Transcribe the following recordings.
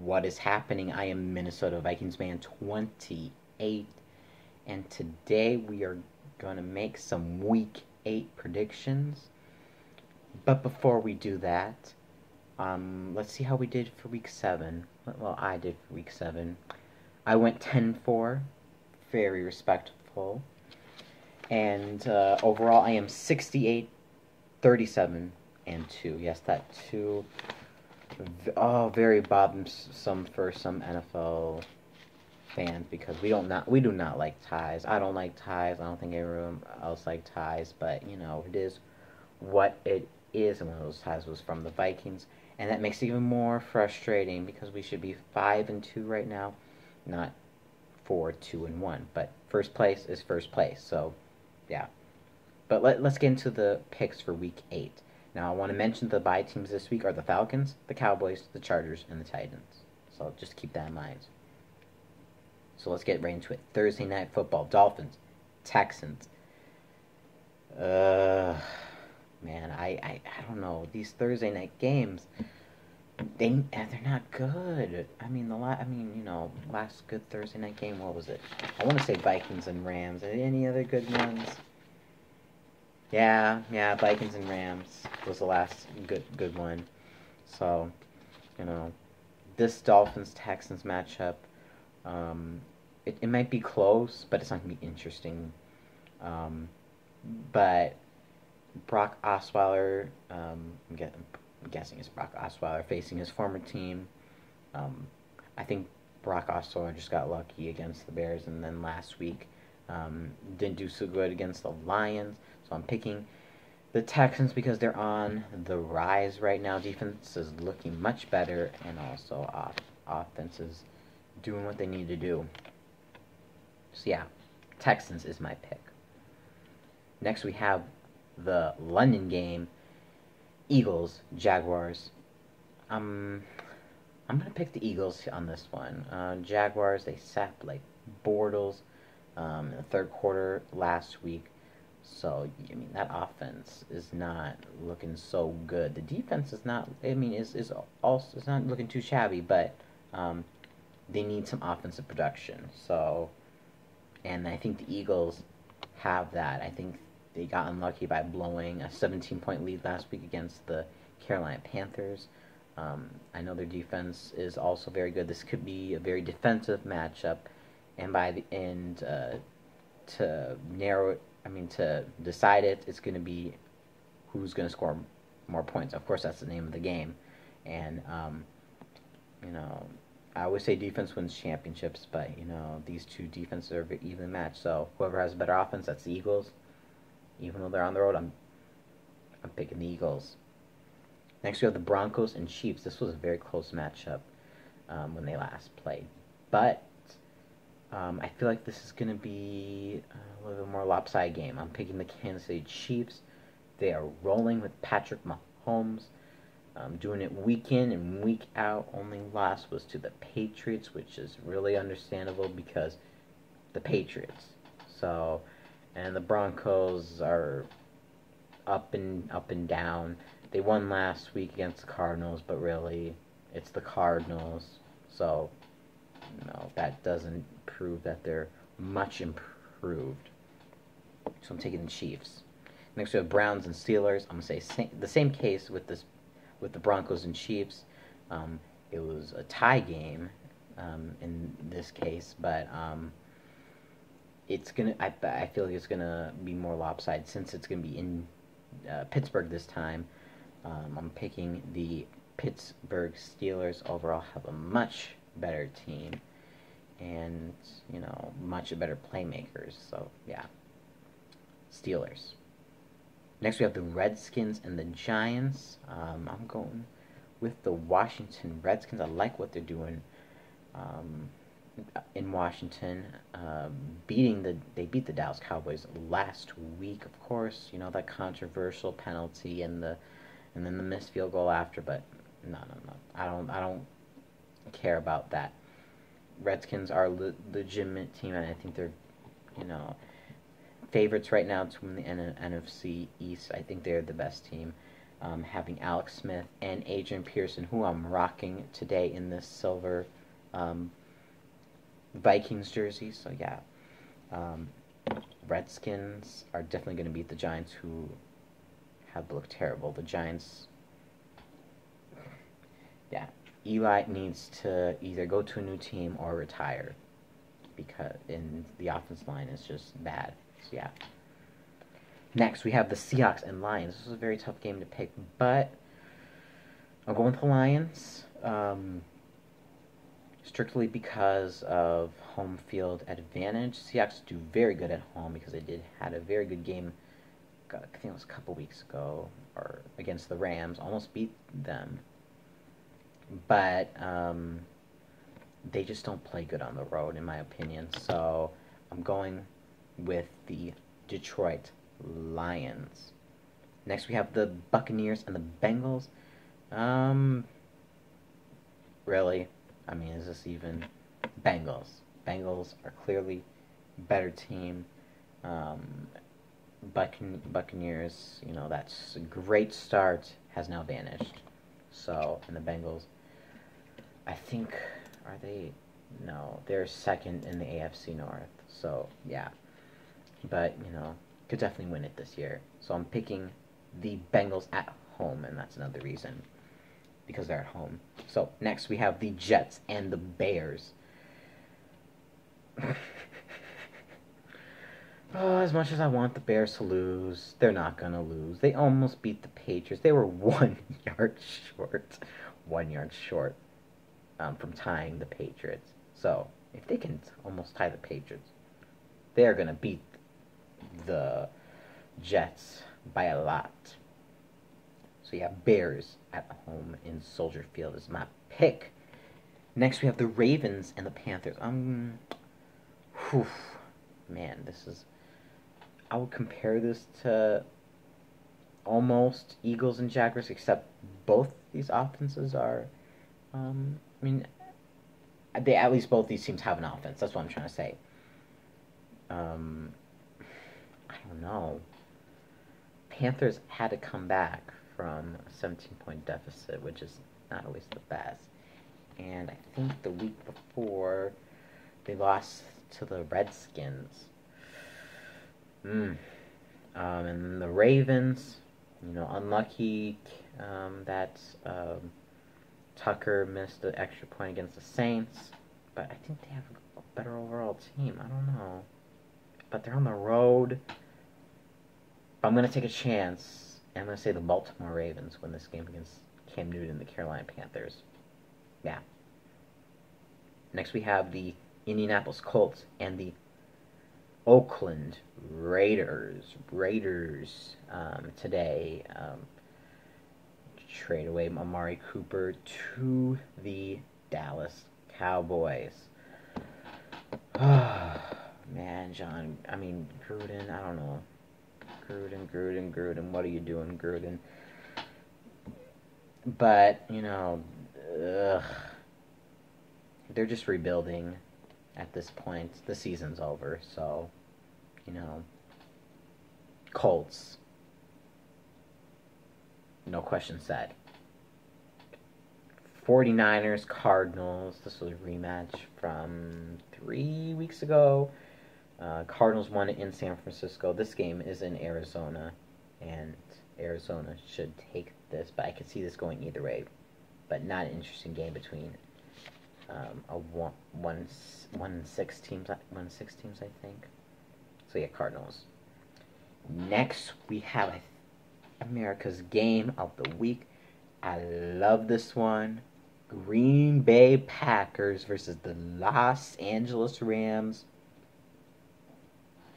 What is happening? I am Minnesota Vikings man 28, and today we are going to make some Week 8 predictions. But before we do that, let's see how we did for Week 7. Well, I did for Week 7. I went 10-4, very respectful. And overall, I am 68, 37, and 2. Yes, that 2. Oh, very bothersome for some NFL fans because we do not like ties. I don't like ties. I don't think everyone else likes ties, but it is what it is. And one of those ties was from the Vikings, and that makes it even more frustrating because we should be 5-2 right now, not 4-2-1. But first place is first place, so yeah. But let's get into the picks for Week 8. Now, I want to mention the bye teams this week are the Falcons, the Cowboys, the Chargers, and the Titans. So just keep that in mind. So let's get right into it. Thursday Night Football, Dolphins, Texans. Man, I don't know. These Thursday night games, they're not good. Last good Thursday night game, what was it? I want to say Vikings and Rams. Any other good ones? Yeah, Vikings and Rams was the last good one. So, this Dolphins Texans matchup, it might be close, but it's not gonna be interesting. But Brock Osweiler, I'm guessing it's Brock Osweiler facing his former team. I think Brock Osweiler just got lucky against the Bears, and then last week didn't do so good against the Lions. So I'm picking the Texans because they're on the rise right now. Defense is looking much better, and also offense is doing what they need to do. So yeah, Texans is my pick. Next we have the London game, Eagles, Jaguars. I'm gonna pick the Eagles on this one. Jaguars, they sat like Bortles in the third quarter last week. So that offense is not looking so good. The defense is not. Is also it's not looking too shabby, but they need some offensive production. So, and I think the Eagles have that. I think they got unlucky by blowing a 17-point lead last week against the Carolina Panthers. I know their defense is also very good. This could be a very defensive matchup, and by the end, to narrow it. To decide it, it's going to be who's going to score more points. Of course, that's the name of the game. And, I always say defense wins championships, but, these two defenses are evenly matched. So whoever has a better offense, that's the Eagles. Even though they're on the road, I'm picking the Eagles. Next, we have the Broncos and Chiefs. This was a very close matchup when they last played. But I feel like this is going to be a little bit more lopsided game. I'm picking the Kansas City Chiefs. They are rolling with Patrick Mahomes, doing it week in and week out. Only loss was to the Patriots, which is really understandable because the Patriots. So, and the Broncos are up and down. They won last week against the Cardinals, but really, it's the Cardinals. So, that doesn't prove that they're much improved. So I'm taking the Chiefs. Next we have Browns and Steelers. I'm gonna say the same case with the Broncos and Chiefs. It was a tie game in this case, but it's gonna. I feel like it's gonna be more lopsided since it's gonna be in Pittsburgh this time. I'm picking the Pittsburgh Steelers. Overall, have a much better team and much better playmakers. So yeah, Steelers. Next we have the Redskins and the Giants. I'm going with the Washington Redskins. I like what they're doing in Washington. They beat the Dallas Cowboys last week, of course. That controversial penalty and then the missed field goal after, but no. I don't care about that. Redskins are a legitimate team, and I think they're, favorites right now to win the NFC East. I think they're the best team. having Alex Smith and Adrian Pearson, who I'm rocking today in this silver um, Vikings jersey. So yeah, Redskins are definitely going to beat the Giants, who have looked terrible. The Giants, yeah, Eli needs to either go to a new team or retire because the offense line is just bad. So yeah. Next, we have the Seahawks and Lions. This is a very tough game to pick, but I'm going with the Lions, strictly because of home field advantage. Seahawks do very good at home because they had a very good game, I think it was a couple weeks ago, or against the Rams, almost beat them. But they just don't play good on the road, in my opinion. So I'm going with the Detroit Lions. Next, we have the Buccaneers and the Bengals. Really? I mean, is this even Bengals? Bengals are clearly better team. Buccaneers, that's a great start, has now vanished. So, and the Bengals, I think, are they? No, they're second in the AFC North. So, yeah. But, could definitely win it this year. So I'm picking the Bengals at home, and that's another reason, because they're at home. So next we have the Jets and the Bears. As much as I want the Bears to lose, they're not going to lose. They almost beat the Patriots. They were 1 yard short. 1 yard short from tying the Patriots. So if they can almost tie the Patriots, they're going to beat the Jets by a lot. So yeah, Bears at home in Soldier Field is my pick. Next we have the Ravens and the Panthers. Man, I would compare this to almost Eagles and Jaguars, except both these offenses are, at least both these teams have an offense. That's what I'm trying to say. I don't know. Panthers had to come back from a 17-point deficit, which is not always the best. And I think the week before, they lost to the Redskins. And the Ravens, unlucky that Tucker missed the extra point against the Saints. But I think they have a better overall team. I don't know. But they're on the road. I'm going to take a chance, and I'm going to say the Baltimore Ravens win this game against Cam Newton and the Carolina Panthers. Yeah. Next we have the Indianapolis Colts and the Oakland Raiders. Today trade away Amari Cooper to the Dallas Cowboys. Man, Gruden, I don't know. Gruden, what are you doing, Gruden? But, they're just rebuilding at this point. The season's over, so, Colts. No question said. 49ers, Cardinals. This was a rematch from 3 weeks ago. Cardinals won it in San Francisco. This game is in Arizona, and Arizona should take this, but I could see this going either way. But not an interesting game between one six teams, I think. So yeah, Cardinals. Next we have America's game of the week. I love this one. Green Bay Packers versus the Los Angeles Rams.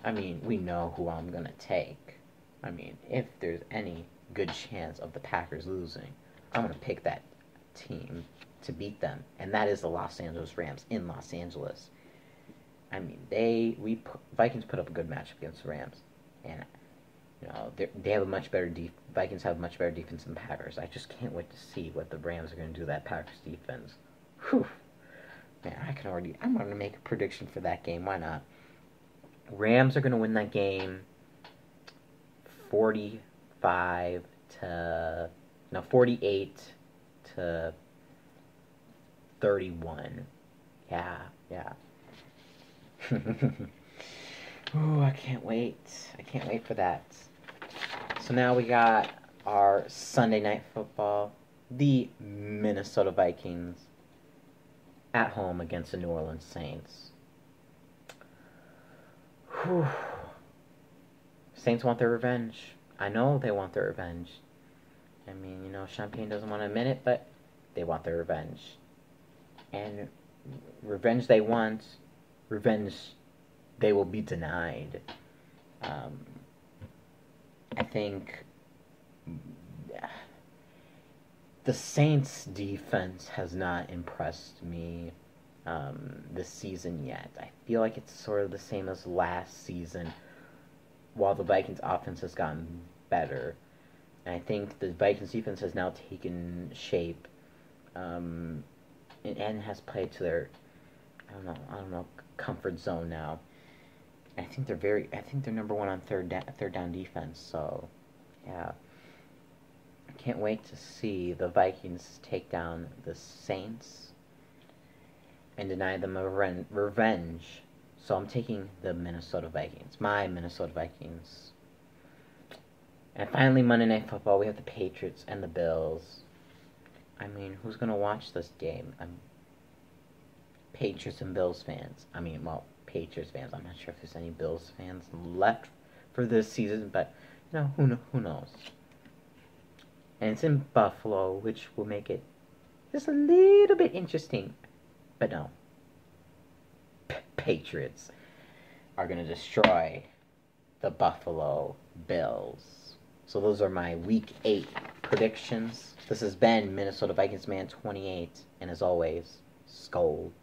We know who I'm going to take. If there's any good chance of the Packers losing, I'm going to pick that team to beat them, and that is the Los Angeles Rams in Los Angeles. Vikings put up a good match against the Rams, and they have a much better Vikings have a much better defense than Packers. I just can't wait to see what the Rams are going to do to that Packers defense. Whew. Man, I'm going to make a prediction for that game. Why not? Rams are going to win that game 45-10. to 48-31. Yeah. Ooh, I can't wait. I can't wait for that. So now we got our Sunday night football. The Minnesota Vikings at home against the New Orleans Saints. Whew. Saints want their revenge. I know they want their revenge. I mean, Champagne doesn't want to admit it, but they want their revenge. And revenge they want, revenge they will be denied. I think the Saints' defense has not impressed me this season yet. I feel like it's sort of the same as last season, while the Vikings' offense has gotten better. And I think the Vikings' defense has now taken shape and has played to their, I don't know, comfort zone now. I think they're number one on third down defense. So, yeah, I can't wait to see the Vikings take down the Saints and deny them a revenge. So I'm taking the Minnesota Vikings, my Minnesota Vikings. And finally, Monday Night Football, we have the Patriots and the Bills. I mean, who's gonna watch this game? Patriots and Bills fans. Patriots fans. I'm not sure if there's any Bills fans left for this season, but who knows? And it's in Buffalo, which will make it just a little bit interesting. But no, Patriots are gonna destroy the Buffalo Bills. So those are my Week 8 predictions. This has been Minnesota Vikings Man 28, and as always, Skol.